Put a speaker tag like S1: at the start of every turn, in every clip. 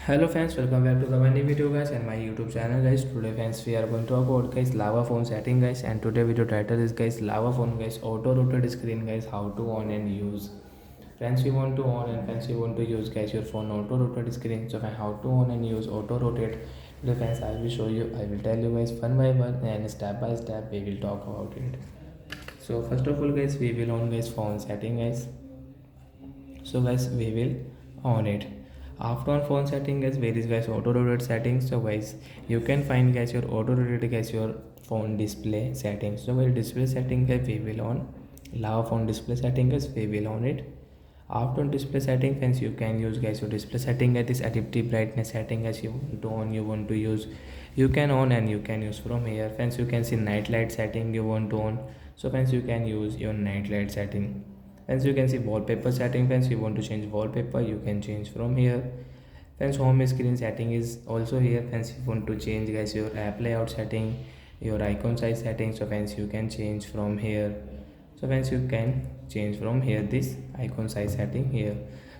S1: Hello friends, welcome back to the my new video guys and my YouTube channel guys. Today friends we are going to talk about guys lava phone setting guys, and today video title is guys lava phone guys auto rotate screen guys, how to on and use. Friends, we want to on and friends we want to use guys your phone auto rotate screen. So how to on and use auto rotate. Today friends I will show you, I will tell you guys one by one and step by step we will talk about it. So first of all guys we will on guys phone setting guys. So guys we will on it. After on phone setting guys, where is guys auto rotate settings. So guys you can find guys your auto rotate guys your phone display settings. So guys display setting guys we will on lava phone display setting guys we will on it. After on display setting friends you can use guys your display setting at this adaptive brightness setting as you want to on, you want to use, you can on and you can use from here. Friends you can see night light setting you want to on, so friends you can use your night light setting. Friends you can see wallpaper setting. Friends you want to change wallpaper, you can change from here. Friends home screen setting is also here. Friends you want to change guys your app layout setting, your icon size setting, so friends you can change from here. So friends you can change from here this icon size setting here.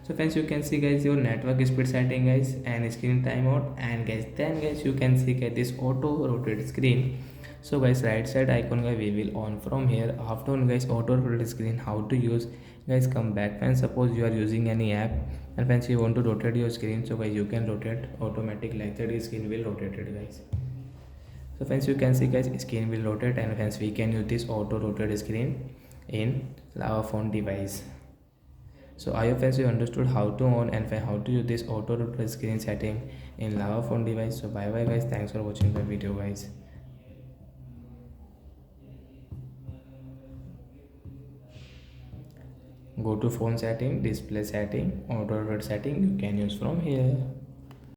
S1: So friends you can see guys your network speed setting guys and screen timeout, and guys then guys you can see guys this auto rotate screen. So guys right side icon guys we will on from here. After on guys auto rotate screen, how to use guys, come back. Friends suppose you are using any app and friends you want to rotate your screen, so guys you can rotate automatic like that, the screen will rotate it guys. So friends you can see guys screen will rotate, and friends we can use this auto rotate screen in lava phone device. So I hope friends you understood how to on and how to use this auto rotate screen setting in lava phone device. So bye bye guys, thanks for watching the video guys. Go to phone setting, display setting, auto rotate setting, you can use from here.